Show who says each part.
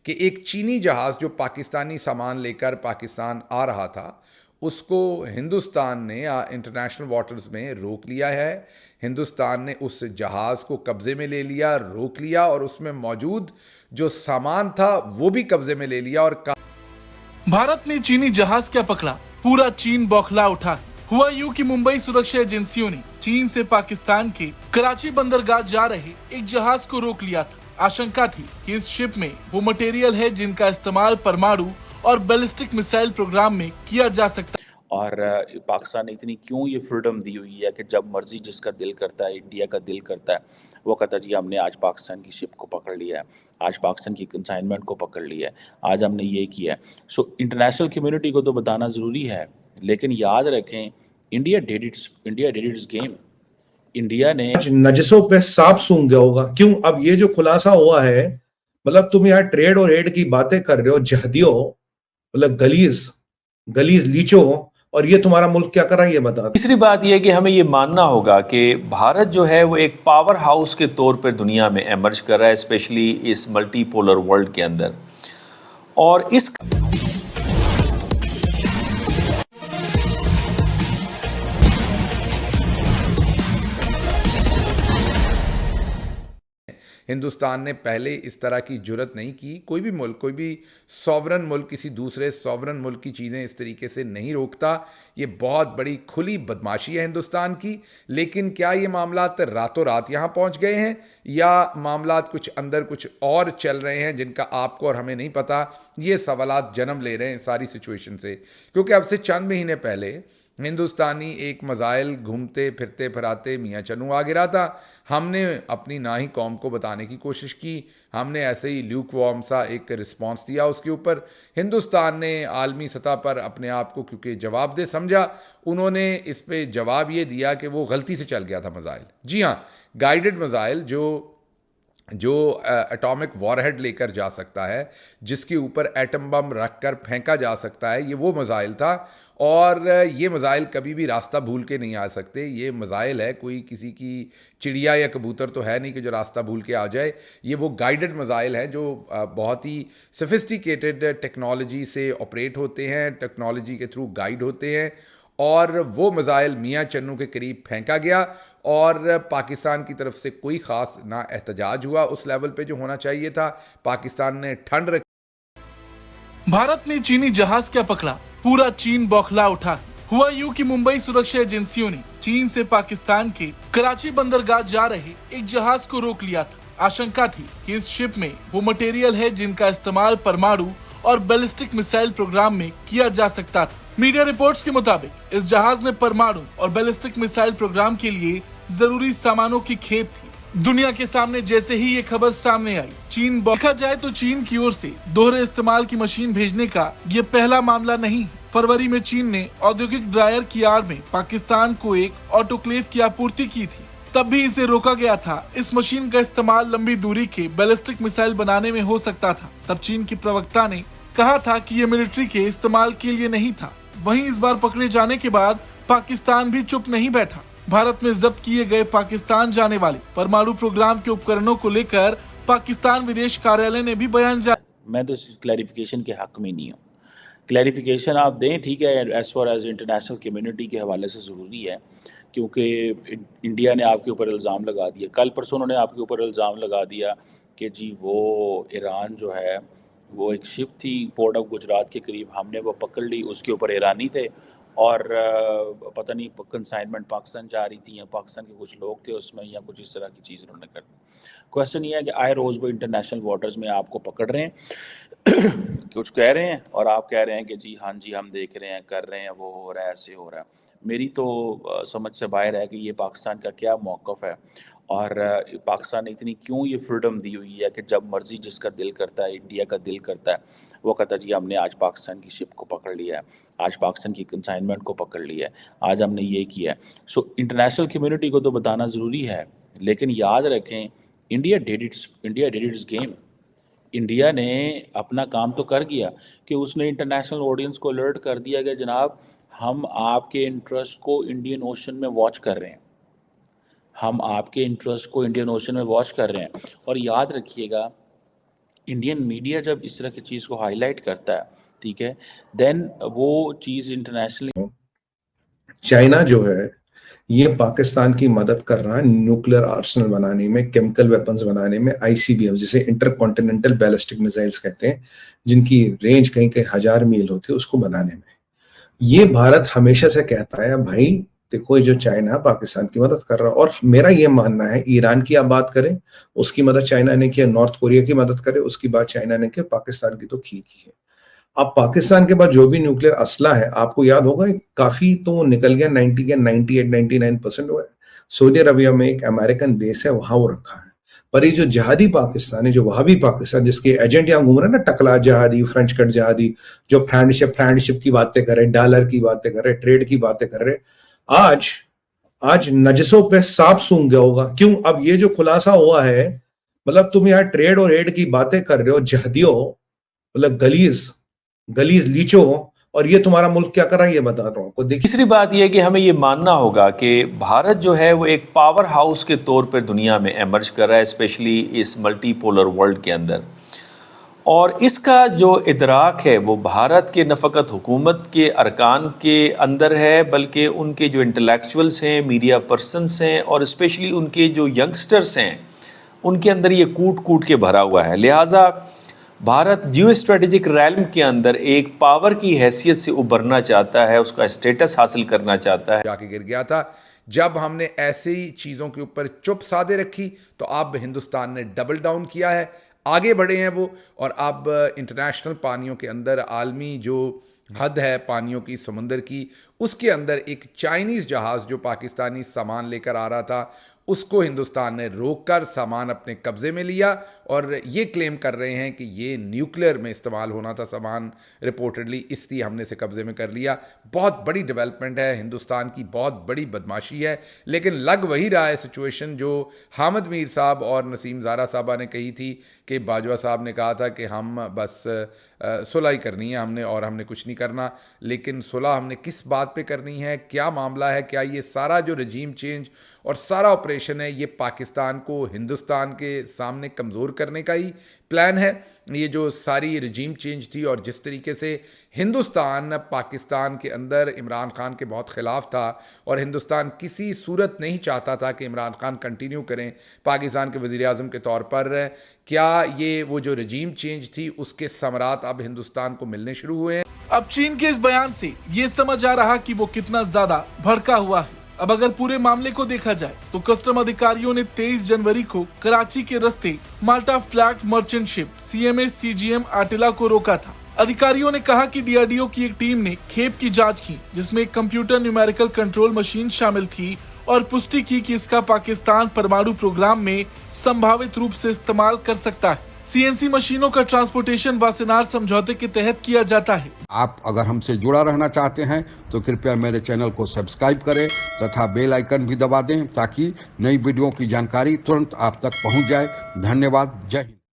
Speaker 1: कि एक चीनी जहाज़ जो पाकिस्तानी सामान लेकर पाकिस्तान आ रहा था, उसको हिंदुस्तान ने इंटरनेशनल वाटर्स में रोक लिया है। हिंदुस्तान ने उस जहाज़ को कब्ज़े में ले लिया, रोक लिया और उसमें मौजूद जो सामान था वो भी कब्ज़े में ले लिया और
Speaker 2: भारत ने चीनी जहाज क्या पकड़ा, पूरा चीन बौखला उठा। हुआ यूं कि मुंबई सुरक्षा एजेंसियों ने चीन से पाकिस्तान के कराची बंदरगाह जा रहे एक जहाज को रोक लिया था। आशंका थी कि इस शिप में वो मटेरियल है जिनका इस्तेमाल परमाणु और बैलिस्टिक मिसाइल प्रोग्राम में किया जा सकता है।
Speaker 3: और पाकिस्तान ने इतनी क्यों ये फ्रीडम दी हुई है कि जब मर्जी जिसका दिल करता है, इंडिया का दिल करता है, वो कहता है जी हमने आज पाकिस्तान की शिप को पकड़ लिया है, आज पाकिस्तान की कंसाइनमेंट को पकड़ लिया है, आज हमने ये किया है। सो इंटरनेशनल कम्युनिटी को तो बताना ज़रूरी है, लेकिन याद रखें India did it's game. India ने
Speaker 4: नजसों पे सांप सूंघ गया होगा। क्यों? अब ये जो खुलासा हुआ है, मतलब तुम यार ट्रेड और एड की बातें कर रहे हो, जहदियो, मतलब गलीज गलीज लीचो, और ये तुम्हारा मुल्क क्या कर रहा है ये बता।
Speaker 5: तीसरी बात यह कि हमें ये मानना होगा कि भारत जो है वो एक पावर हाउस के तौर पर दुनिया में एमर्ज कर रहा है, स्पेशली इस मल्टीपोलर वर्ल्ड के अंदर। और इस
Speaker 1: हिंदुस्तान ने पहले इस तरह की जुरत नहीं की। कोई भी मुल्क, कोई भी सॉवरन मुल्क किसी दूसरे सॉवरन मुल्क की चीज़ें इस तरीके से नहीं रोकता। ये बहुत बड़ी खुली बदमाशी है हिंदुस्तान की। लेकिन क्या ये मामलात रातों रात यहाँ पहुँच गए हैं या मामलात कुछ अंदर कुछ और चल रहे हैं जिनका आपको और हमें नहीं पता? ये सवालात जन्म ले रहे हैं सारी सिचुएशन से, क्योंकि अब से चंद महीने पहले हिंदुस्तानी एक मज़ाइल घूमते फिरते फराते मियाँ चन्नू आ गिरा था। हमने अपनी ना ही कौम को बताने की कोशिश की, हमने ऐसे ही ल्यूक वॉर्म सा एक रिस्पांस दिया उसके ऊपर। हिंदुस्तान ने आलमी सतह पर अपने आप को क्योंकि जवाबदेह समझा, उन्होंने इस पे जवाब ये दिया कि वो गलती से चल गया था मज़ाइल। जी हाँ, गाइडेड मज़ाइल जो एटॉमिक वॉरहेड लेकर जा सकता है, जिसके ऊपर एटम बम रख कर फेंका जा सकता है, ये वो मज़ाइल था। और ये मज़ाइल कभी भी रास्ता भूल के नहीं आ सकते। ये मज़ाइल है, कोई किसी की चिड़िया या कबूतर तो है नहीं कि जो रास्ता भूल के आ जाए। ये वो गाइडेड मज़ाइल हैं जो बहुत ही सोफिस्टिकेटेड टेक्नोलॉजी से ऑपरेट होते हैं, टेक्नोलॉजी के थ्रू गाइड होते हैं। और वो मज़ाइल मियाँ चन्नू के करीब फेंका गया और पाकिस्तान की तरफ से कोई ख़ास ना एहतजाज हुआ उस लेवल पे जो होना चाहिए था। पाकिस्तान ने ठंड रखी।
Speaker 2: भारत ने चीनी जहाज क्या पकड़ा, पूरा चीन बौखला उठा। हुआ यूं कि मुंबई सुरक्षा एजेंसियों ने चीन से पाकिस्तान के कराची बंदरगाह जा रहे एक जहाज को रोक लिया था। आशंका थी कि इस शिप में वो मटेरियल है जिनका इस्तेमाल परमाणु और बैलिस्टिक मिसाइल प्रोग्राम में किया जा सकता था। मीडिया रिपोर्ट्स के मुताबिक इस जहाज में परमाणु और बैलिस्टिक मिसाइल प्रोग्राम के लिए जरूरी सामानों की खेप थी। दुनिया के सामने जैसे ही ये खबर सामने आई, चीन देखा जाए तो चीन की ओर से दोहरे इस्तेमाल की मशीन भेजने का ये पहला मामला नहीं। फरवरी में चीन ने औद्योगिक ड्रायर की आड़ में पाकिस्तान को एक ऑटोक्लेव की आपूर्ति की थी, तब भी इसे रोका गया था। इस मशीन का इस्तेमाल लंबी दूरी के बैलिस्टिक मिसाइल बनाने में हो सकता था। तब चीन की प्रवक्ता ने कहा था कि ये मिलिट्री के इस्तेमाल के लिए नहीं था। वहीं इस बार पकड़े जाने के बाद पाकिस्तान भी चुप नहीं बैठा। भारत में जब्त किए गए पाकिस्तान जाने वाले परमाणु प्रोग्राम के उपकरणों को लेकर पाकिस्तान विदेश कार्यालय ने भी बयान जारी।
Speaker 3: मैं तो क्लैरिफिकेशन के हक में नहीं हूँ। क्लैरिफिकेशन आप दें, ठीक है, as far as international community के हवाले से ज़रूरी है, क्योंकि इंडिया ने आपके ऊपर इल्ज़ाम लगा दिया। कल परसों उन्होंने आपके ऊपर इल्ज़ाम लगा दिया कि जी वो ईरान जो है वो एक शिप थी पोर्ट ऑफ गुजरात के करीब, हमने वो पकड़ ली, उसके ऊपर ईरानी थे और पता नहीं कंसाइनमेंट पाकिस्तान जा रही थी या पाकिस्तान के कुछ लोग थे उसमें या कुछ इस तरह की चीज़ उन्होंने कर दी। क्वेश्चन ये है कि आए रोज़ वो इंटरनेशनल वाटर्स में आपको पकड़ रहे हैं कुछ कह रहे हैं और आप कह रहे हैं कि जी हाँ जी हम देख रहे हैं, कर रहे हैं, वो हो रहा है, ऐसे हो रहा है। मेरी तो समझ से बाहर है कि ये पाकिस्तान का क्या मौक़िफ़ है और पाकिस्तान ने इतनी क्यों ये फ्रीडम दी हुई है कि जब मर्ज़ी जिसका दिल करता है, इंडिया का दिल करता है, वो कहता है जी हमने आज पाकिस्तान की शिप को पकड़ लिया है, आज पाकिस्तान की कंसाइनमेंट को पकड़ लिया है, आज हमने ये किया है। सो इंटरनेशनल कम्युनिटी को तो बताना ज़रूरी है, लेकिन याद रखें India did it's game. India ने अपना काम तो कर गया कि उसने इंटरनेशनल ऑडियंस को अलर्ट कर दिया कि जनाब हम आपके इंटरेस्ट को इंडियन ओशन में वॉच कर रहे हैं, हम आपके इंटरेस्ट को इंडियन ओशन में वॉच कर रहे हैं। और याद रखिएगा इंडियन मीडिया जब इस तरह की चीज़ को हाईलाइट करता है, ठीक है, देन वो चीज़ इंटरनेशनल
Speaker 4: चाइना जो है ये पाकिस्तान की मदद कर रहा है न्यूक्लियर आर्सेनल बनाने में, केमिकल वेपन्स बनाने में, आईसीबीएम जिसे इंटरकॉन्टिनेंटल बैलिस्टिक मिसाइल्स कहते हैं, जिनकी रेंज कहीं कहीं 1000 मील होती है, उसको बनाने में। ये भारत हमेशा से कहता है भाई देखो ये जो चाइना पाकिस्तान की मदद कर रहा है, और मेरा ये मानना है ईरान की आप बात करें उसकी मदद चाइना ने की, नॉर्थ कोरिया की मदद करें उसकी बात चाइना ने की, पाकिस्तान की तो की है। अब पाकिस्तान के पास जो भी न्यूक्लियर असला है, आपको याद होगा काफी तो निकल गया, 90 के 98 99% सऊदी अरबिया में एक अमेरिकन बेस है, वहां वो रखा है। पर ये जो जहादी पाकिस्तान है, जो वहाबी पाकिस्तान जिसके एजेंट यहाँ घूम रहे हैं ना, टकला जहादी, फ्रेंच कट जहादी, जो फ्रेंडशिप की बातें कर रहे, डॉलर की बातें कर रहे, ट्रेड की बातें कर रहे, आज नजसों पे सांप सूंघ गया होगा। क्यों? अब ये जो खुलासा हुआ है, मतलब तुम यहाँ ट्रेड और एड की बातें कर रहे हो, जहदियों, मतलब गलीज लीचो, और ये तुम्हारा मुल्क क्या कर रहा है ये बता रहा हूं आपको। देखिए,
Speaker 5: तीसरी बात यह है कि हमें ये मानना होगा कि भारत जो है वो एक पावर हाउस के तौर पर दुनिया में एमर्ज कर रहा है, स्पेशली इस मल्टीपोलर वर्ल्ड के अंदर। और इसका जो इदराक है वो भारत के न फ़कत हुकूमत के अरकान के अंदर है, बल्कि उनके जो इंटेलेक्चुअल्स हैं, मीडिया पर्सनस हैं, और स्पेशली उनके जो यंगस्टर्स हैं, उनके अंदर ये कूट कूट के भरा हुआ है। लिहाजा भारत जियो स्ट्रेटेजिक रैल्म के अंदर एक पावर की हैसियत से उभरना चाहता है, उसका स्टेटस हासिल करना चाहता है।
Speaker 1: जाके गिर गया था। जब हमने ऐसी चीज़ों के ऊपर चुप साधे रखी तो अब हिंदुस्तान ने डबल डाउन किया है, आगे बढ़े हैं वो, और अब इंटरनेशनल पानियों के अंदर, आलमी जो हद है पानियों की, समुंदर की, उसके अंदर एक चाइनीज़ जहाज़ जो पाकिस्तानी सामान लेकर आ रहा था, उसको हिंदुस्तान ने रोककर सामान अपने कब्ज़े में लिया, और ये क्लेम कर रहे हैं कि ये न्यूक्लियर में इस्तेमाल होना था सामान रिपोर्टेडली, इसलिए हमने इसे कब्ज़े में कर लिया। बहुत बड़ी डेवलपमेंट है, हिंदुस्तान की बहुत बड़ी बदमाशी है, लेकिन लग वही रहा है सिचुएशन जो हामिद मीर साहब और नसीम ज़ारा साहबा ने कही थी कि बाजवा साहब ने कहा था कि हम बस सुलह ही करनी है हमने, और हमने कुछ नहीं करना। लेकिन सुलह हमने किस बात पे करनी है, क्या मामला है, क्या ये सारा जो रजीम चेंज और सारा ऑपरेशन है ये पाकिस्तान को हिंदुस्तान के सामने कमज़ोर करने का ही प्लान है? ये जो सारी रजीम चेंज थी और जिस तरीके से हिंदुस्तान पाकिस्तान के अंदर इमरान खान के बहुत ख़िलाफ़ था, और हिंदुस्तान किसी सूरत नहीं चाहता था कि इमरान खान कंटिन्यू करें पाकिस्तान के वज़ीर आज़म के तौर पर, क्या ये वो जो रजीम चेंज थी उसके समरात अब हिंदुस्तान को मिलने शुरू हुए हैं?
Speaker 2: अब चीन के इस बयान से ये समझ आ रहा कि वो कितना ज्यादा भड़का हुआ है। अब अगर पूरे मामले को देखा जाए तो कस्टम अधिकारियों ने 23 जनवरी को कराची के रास्ते Malta flag merchant ship CMS CGM Attila को रोका था। अधिकारियों ने कहा कि DRDO की एक टीम ने खेप की जांच की, जिसमें एक कंप्यूटर न्यूमेरिकल कंट्रोल मशीन शामिल थी, और पुष्टि की कि इसका पाकिस्तान परमाणु प्रोग्राम में संभावित रूप से इस्तेमाल कर सकता है। CNC मशीनों का ट्रांसपोर्टेशन वासेनार समझौते के तहत किया जाता है।
Speaker 6: आप अगर हमसे जुड़ा रहना चाहते हैं तो कृपया मेरे चैनल को सब्सक्राइब करें तथा बेल आइकन भी दबा दें, ताकि नई वीडियो की जानकारी तुरंत आप तक पहुंच जाए। धन्यवाद। जय हिंद।